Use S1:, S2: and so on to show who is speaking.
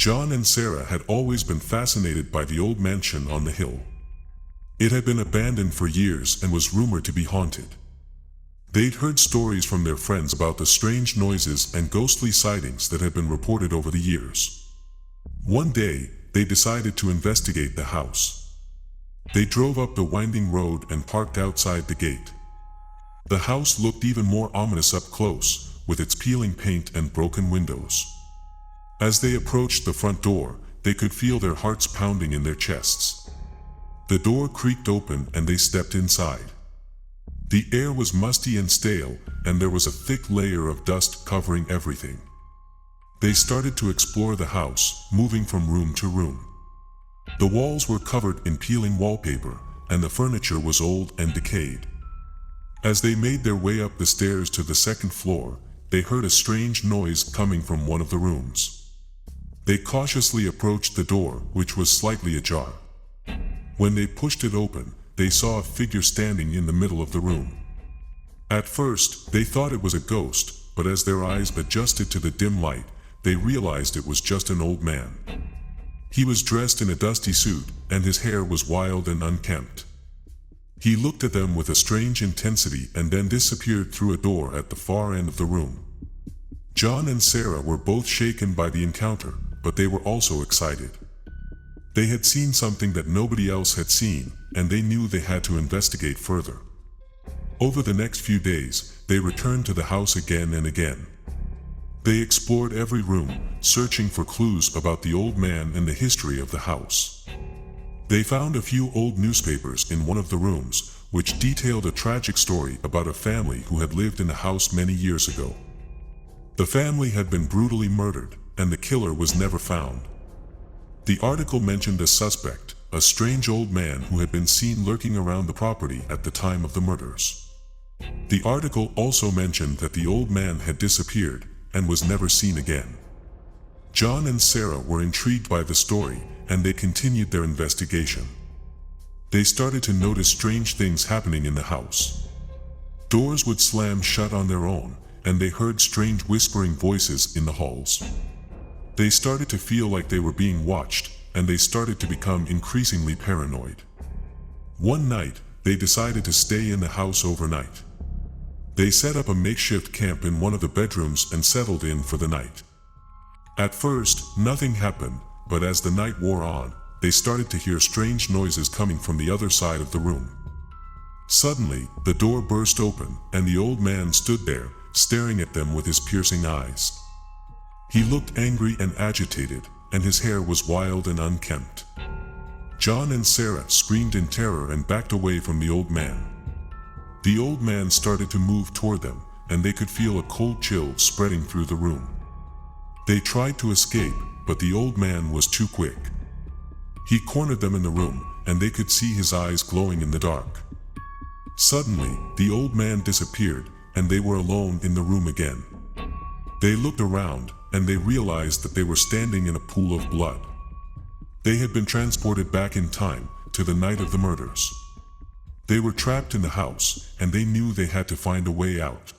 S1: John and Sarah had always been fascinated by the old mansion on the hill. It had been abandoned for years and was rumored to be haunted. They'd heard stories from their friends about the strange noises and ghostly sightings that had been reported over the years. One day, they decided to investigate the house. They drove up the winding road and parked outside the gate. The house looked even more ominous up close, with its peeling paint and broken windows. As they approached the front door, they could feel their hearts pounding in their chests. The door creaked open and they stepped inside. The air was musty and stale, and there was a thick layer of dust covering everything. They started to explore the house, moving from room to room. The walls were covered in peeling wallpaper, and the furniture was old and decayed. As they made their way up the stairs to the second floor, they heard a strange noise coming from one of the rooms. They cautiously approached the door, which was slightly ajar. When they pushed it open, they saw a figure standing in the middle of the room. At first, they thought it was a ghost, but as their eyes adjusted to the dim light, they realized it was just an old man. He was dressed in a dusty suit, and his hair was wild and unkempt. He looked at them with a strange intensity and then disappeared through a door at the far end of the room. John and Sarah were both shaken by the encounter, but they were also excited. They had seen something that nobody else had seen, and they knew they had to investigate further. Over the next few days, they returned to the house again and again. They explored every room, searching for clues about the old man and the history of the house. They found a few old newspapers in one of the rooms, which detailed a tragic story about a family who had lived in the house many years ago. The family had been brutally murdered, and the killer was never found. The article mentioned a suspect, a strange old man who had been seen lurking around the property at the time of the murders. The article also mentioned that the old man had disappeared and was never seen again. John and Sarah were intrigued by the story, and they continued their investigation. They started to notice strange things happening in the house. Doors would slam shut on their own, and they heard strange whispering voices in the halls. They started to feel like they were being watched, and they started to become increasingly paranoid. One night, they decided to stay in the house overnight. They set up a makeshift camp in one of the bedrooms and settled in for the night. At first, nothing happened, but as the night wore on, they started to hear strange noises coming from the other side of the room. Suddenly, the door burst open, and the old man stood there, staring at them with his piercing eyes. He looked angry and agitated, and his hair was wild and unkempt. John and Sarah screamed in terror and backed away from the old man. The old man started to move toward them, and they could feel a cold chill spreading through the room. They tried to escape, but the old man was too quick. He cornered them in the room, and they could see his eyes glowing in the dark. Suddenly, the old man disappeared, and they were alone in the room again. They looked around, and they realized that they were standing in a pool of blood. They had been transported back in time, to the night of the murders. They were trapped in the house, and they knew they had to find a way out.